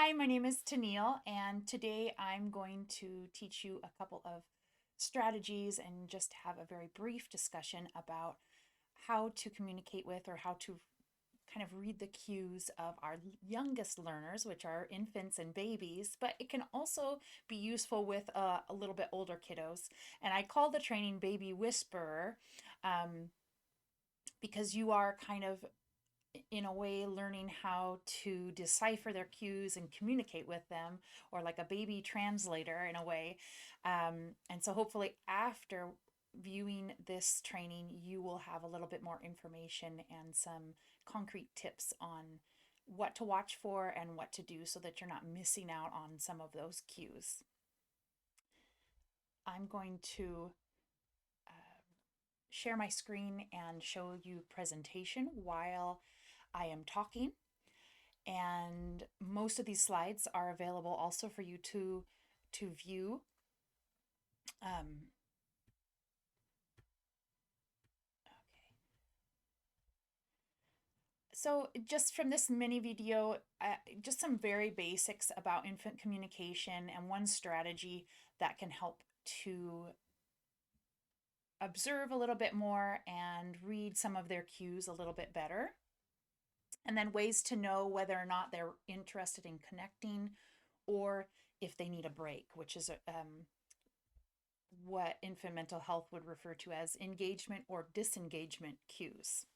Hi, my name is Tennille, and today I'm going to teach you a couple of strategies and just have a very brief discussion about how to communicate with or how to kind of read the cues of our youngest learners, which are infants and babies, but it can also be useful with a little bit older kiddos. And I call the training Baby Whisperer um, because you are kind of in a way learning how to decipher their cues and communicate with them, or like a baby translator in a way. And so hopefully after viewing this training you will have a little bit more information and some concrete tips on what to watch for and what to do so that you're not missing out on some of those cues. I'm going to share my screen and show you presentation while I am talking. And most of these slides are available also for you to view. Um, okay. So just from this mini video, just some very basics about infant communication and one strategy that can help to observe a little bit more and read some of their cues a little bit better. And then ways to know whether or not they're interested in connecting or if they need a break, which is what infant mental health would refer to as engagement or disengagement cues.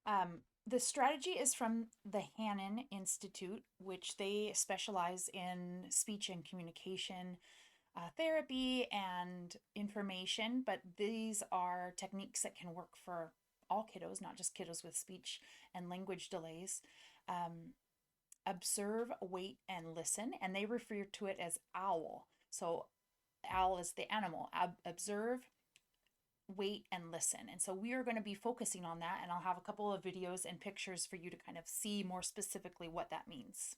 The strategy is from the Hannon Institute, which they specialize in speech and communication therapy and information, but these are techniques that can work for all kiddos, not just kiddos with speech and language delays. Observe, wait, and listen, and they refer to it as OWL. So owl is the animal. Observe, wait, and listen. And so we are going to be focusing on that, and I'll have a couple of videos and pictures for you to kind of see more specifically what that means.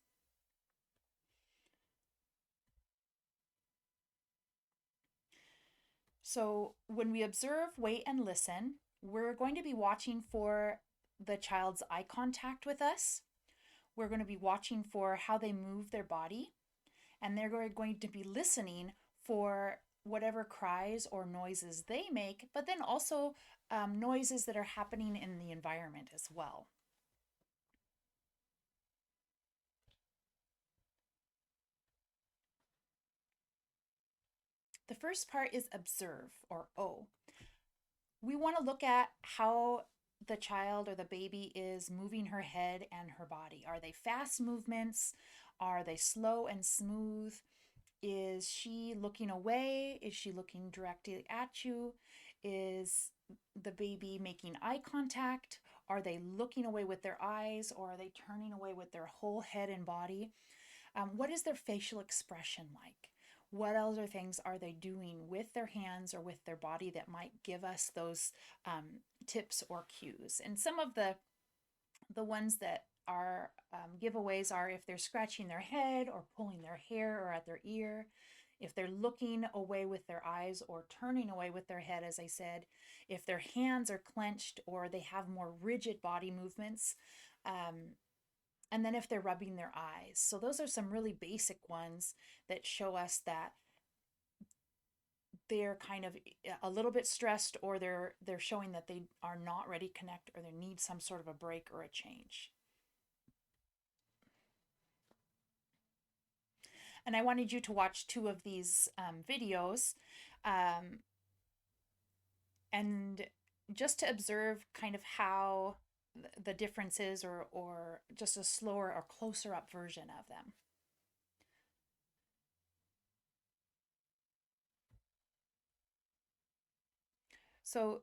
So when we observe, wait, and listen, we're going to be watching for the child's eye contact with us. We're going to be watching for how they move their body, and they're going to be listening for whatever cries or noises they make, but then also noises that are happening in the environment as well. The first part is observe, or O. We want to look at how the child or the baby is moving her head and her body. Are they fast movements? Are they slow and smooth? Is she looking away? Is she looking directly at you? Is the baby making eye contact? Are they looking away with their eyes, or are they turning away with their whole head and body? What is their facial expression like? What other things are they doing with their hands or with their body that might give us those tips or cues? And some of the ones that are giveaways are if they're scratching their head or pulling their hair or at their ear, if they're looking away with their eyes or turning away with their head, as I said, if their hands are clenched or they have more rigid body movements, and then if they're rubbing their eyes. So those are some really basic ones that show us that they're kind of a little bit stressed, or they're showing that they are not ready to connect, or they need some sort of a break or a change. And I wanted you to watch two of these videos, um, and just to observe kind of how the difference is, or just a slower or closer up version of them. So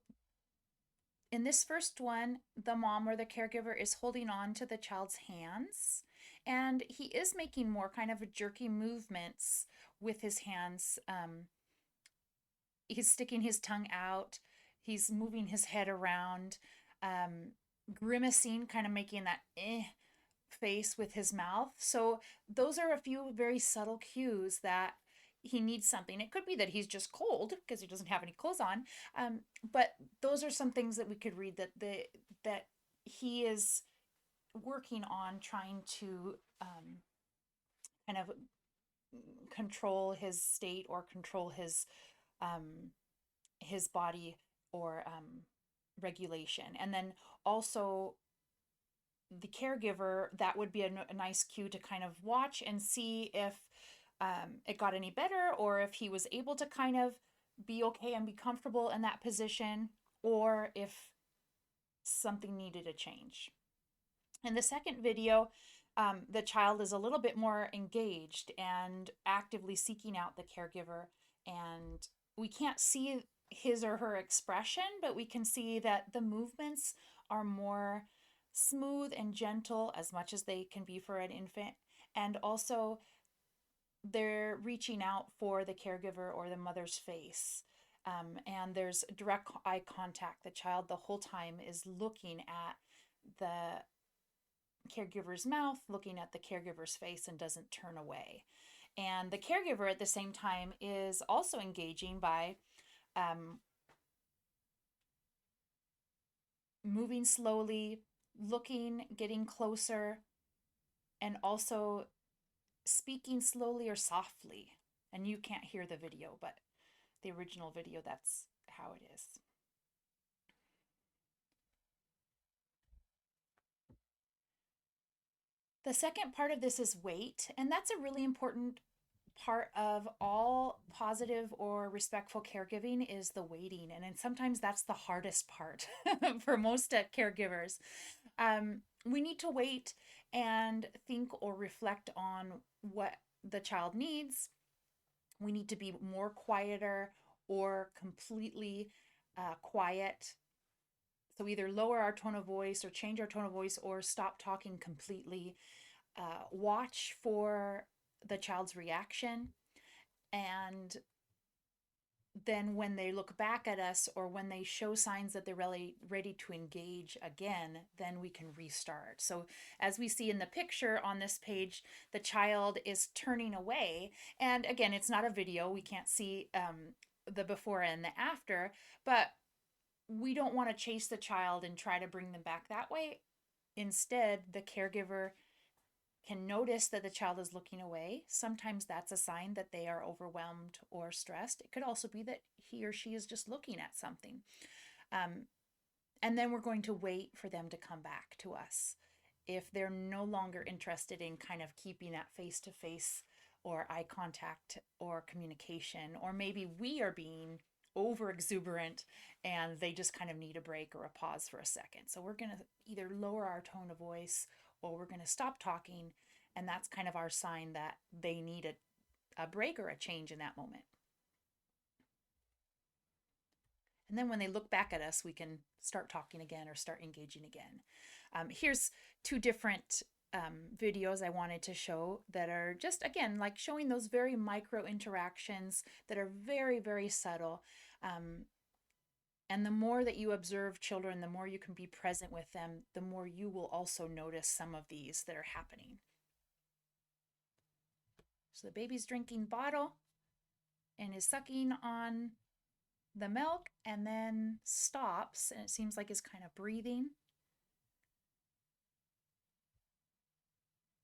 in this first one, the mom or the caregiver is holding on to the child's hands, and he is making more kind of jerky movements with his hands. He's sticking his tongue out, he's moving his head around, grimacing, kind of making that face with his mouth. So those are a few very subtle cues that he needs something. It could be that he's just cold because he doesn't have any clothes on, but those are some things that we could read that he is working on trying to kind of control his state or control um, his body or regulation. And then also the caregiver, that would be a nice cue to kind of watch and see if it got any better, or if he was able to kind of be okay and be comfortable in that position, or if something needed a change. In the second video, the child is a little bit more engaged and actively seeking out the caregiver. And we can't see his or her expression, but we can see that the movements are more smooth and gentle, as much as they can be for an infant. And also, they're reaching out for the caregiver or the mother's face. And there's direct eye contact. The child, the whole time, is looking at the caregiver's mouth, looking at the caregiver's face, and doesn't turn away. And the caregiver at the same time is also engaging by um, moving slowly, looking, getting closer, and also speaking slowly or softly. And you can't hear the video, but the original video, that's how it is. The second part of this is wait, and that's a really important part of all positive or respectful caregiving, is the waiting. And then sometimes that's the hardest part for most caregivers. We need to wait and think or reflect on what the child needs. We need to be more quieter or completely quiet. So either lower our tone of voice or change our tone of voice or stop talking completely. Watch for the child's reaction. And then when they look back at us, or when they show signs that they're really ready to engage again, then we can restart. So as we see in the picture on this page, the child is turning away. And again, it's not a video. We can't see the before and the after, but we don't want to chase the child and try to bring them back that way. Instead, the caregiver can notice that the child is looking away. Sometimes that's a sign that they are overwhelmed or stressed. It could also be that he or she is just looking at something. Um, and then we're going to wait for them to come back to us. If they're no longer interested in kind of keeping that face to face or eye contact or communication, or maybe we are being over exuberant and they just kind of need a break or a pause for a second. So we're going to either lower our tone of voice or we're going to stop talking. And that's kind of our sign that they need a break or a change in that moment. And then when they look back at us, we can start talking again or start engaging again. Here's two different videos I wanted to show that are just, again, like showing those very micro interactions that are very, very subtle. And the more that you observe children, the more you can be present with them, the more you will also notice some of these that are happening. So the baby's drinking bottle and is sucking on the milk and then stops, and it seems like is kind of breathing.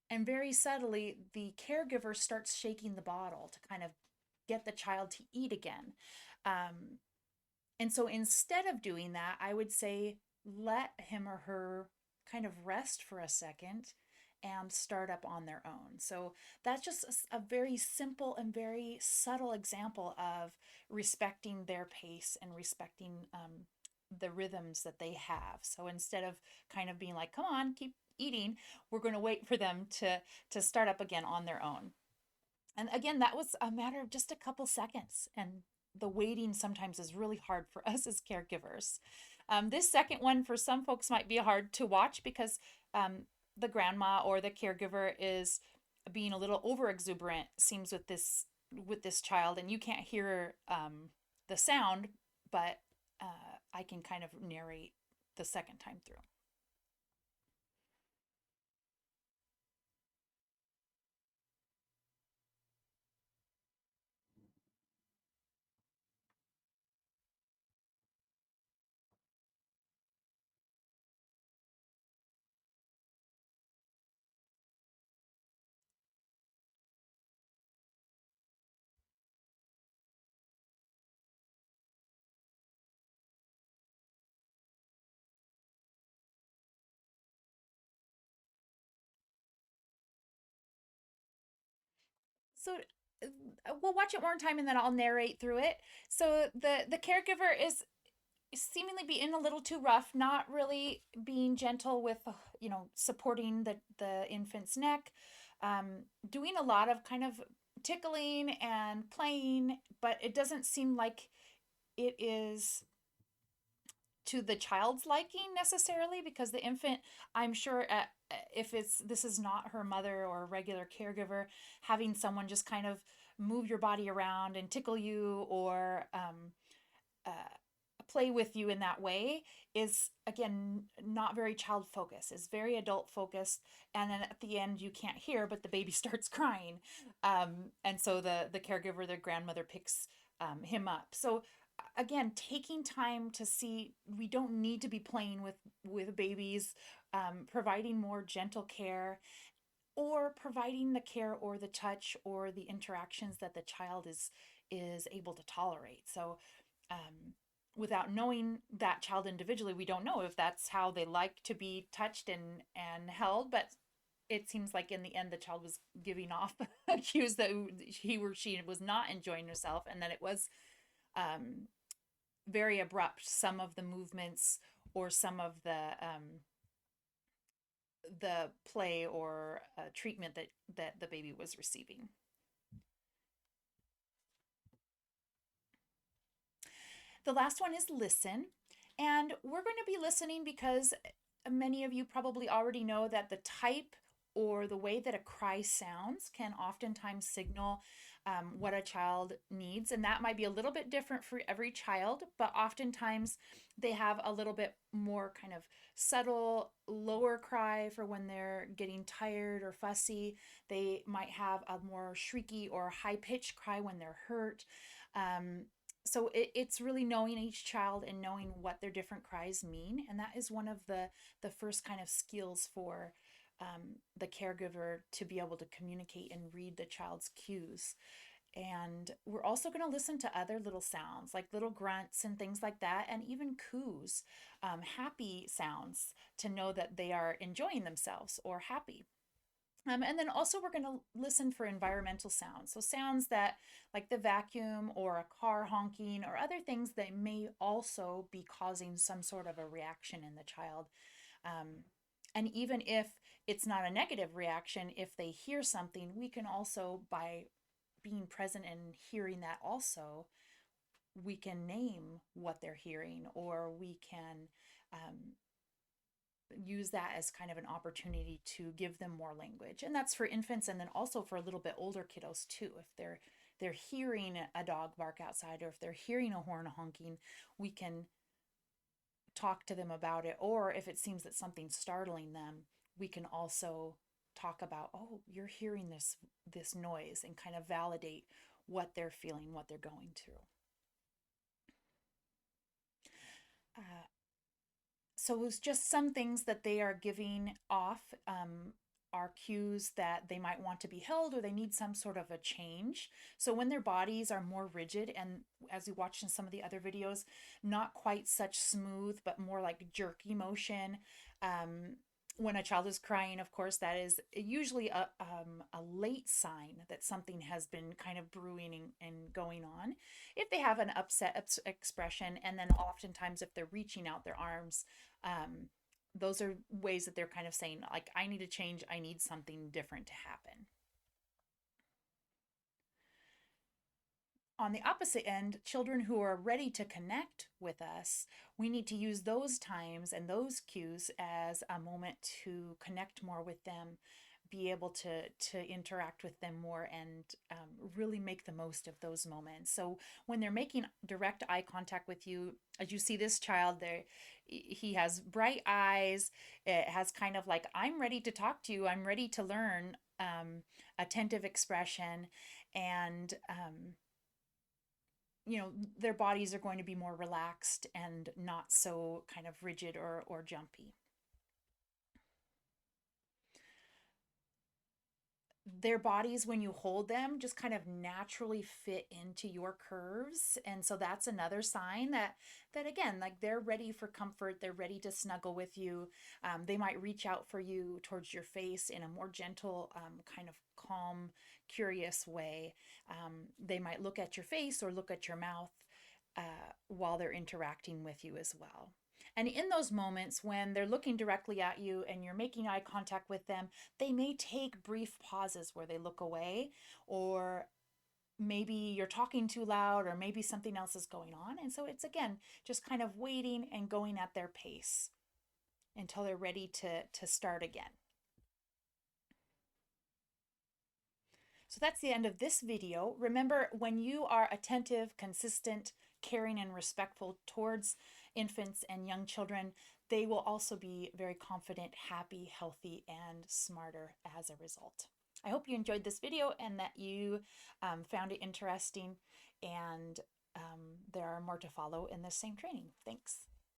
And very subtly, the caregiver starts shaking the bottle to kind of get the child to eat again. And so instead of doing that, I would say let him or her kind of rest for a second and start up on their own. So that's just a very simple and very subtle example of respecting their pace and respecting the rhythms that they have. So instead of kind of being like, come on, keep eating, we're going to wait for them to start up again on their own. And again, that was a matter of just a couple seconds. And the waiting sometimes is really hard for us as caregivers. This second one for some folks might be hard to watch because the grandma or the caregiver is being a little over exuberant, seems with this child, and you can't hear the sound, but I can kind of narrate the second time through. So we'll watch it one time and then I'll narrate through it. So the caregiver is seemingly being a little too rough, not really being gentle with, supporting the infant's neck, doing a lot of kind of tickling and playing, but it doesn't seem like it is to the child's liking necessarily, because the infant, I'm sure, if it's this is not her mother or a regular caregiver, having someone just kind of move your body around and tickle you, or uh, play with you in that way, is again not very child focused. It's very adult focused, and then at the end you can't hear, but the baby starts crying, and so the caregiver, their grandmother, picks him up. So again, taking time to see, we don't need to be playing with babies, providing more gentle care, or providing the care or the touch or the interactions that the child is able to tolerate. So without knowing that child individually, we don't know if that's how they like to be touched and held. But it seems like in the end, the child was giving off cues that he or she was not enjoying herself, and that it was um, very abrupt. Some of the movements or some of the play or treatment that the baby was receiving. The last one is listen. And we're going to be listening because many of you probably already know that the type or the way that a cry sounds can oftentimes signal what a child needs. And that might be a little bit different for every child, but oftentimes they have a little bit more kind of subtle, lower cry for when they're getting tired or fussy. They might have a more shrieky or high pitched cry when they're hurt. So it's really knowing each child and knowing what their different cries mean, and that is one of the first kind of skills for the caregiver to be able to communicate and read the child's cues. And we're also going to listen to other little sounds like little grunts and things like that, and even coos, happy sounds, to know that they are enjoying themselves or happy. And then also we're going to listen for environmental sounds. So sounds that, like the vacuum or a car honking or other things that may also be causing some sort of a reaction in the child. And even if it's not a negative reaction, if they hear something, we can also, by being present and hearing that also, we can name what they're hearing, or we can use that as kind of an opportunity to give them more language. And that's for infants, and then also for a little bit older kiddos too. If they're hearing a dog bark outside, or if they're hearing a horn honking, we can talk to them about it. Or if it seems that something's startling them, we can also talk about, oh, you're hearing this noise, and kind of validate what they're feeling, what they're going through. Uh, so it was just some things that they are giving off, are cues that they might want to be held, or they need some sort of a change. So when their bodies are more rigid, and as we watched in some of the other videos, not quite such smooth but more like jerky motion. When a child is crying, of course, that is usually a late sign that something has been kind of brewing and going on. If they have an upset expression, and then oftentimes if they're reaching out their arms, those are ways that they're kind of saying, like, I need a change, I need something different to happen. On the opposite end, children who are ready to connect with us, we need to use those times and those cues as a moment to connect more with them, be able to interact with them more, and really make the most of those moments. So when they're making direct eye contact with you, as you see this child there, he has bright eyes. It has kind of like, I'm ready to talk to you, I'm ready to learn, attentive expression. And their bodies are going to be more relaxed and not so kind of rigid or jumpy. their bodies, when you hold them, just kind of naturally fit into your curves. And so that's another sign that again, like they're ready for comfort, they're ready to snuggle with you. They might reach out for you towards your face in a more gentle, kind of calm, curious way. They might look at your face or look at your mouth while they're interacting with you as well. And in those moments when they're looking directly at you and you're making eye contact with them, they may take brief pauses where they look away, or maybe you're talking too loud, or maybe something else is going on. And so it's again just kind of waiting and going at their pace until they're ready to start again. So that's the end of this video. Remember, when you are attentive, consistent, caring, and respectful towards infants and young children, they will also be very confident, happy, healthy, and smarter as a result. I hope you enjoyed this video and that you found it interesting, and there are more to follow in this same training. Thanks.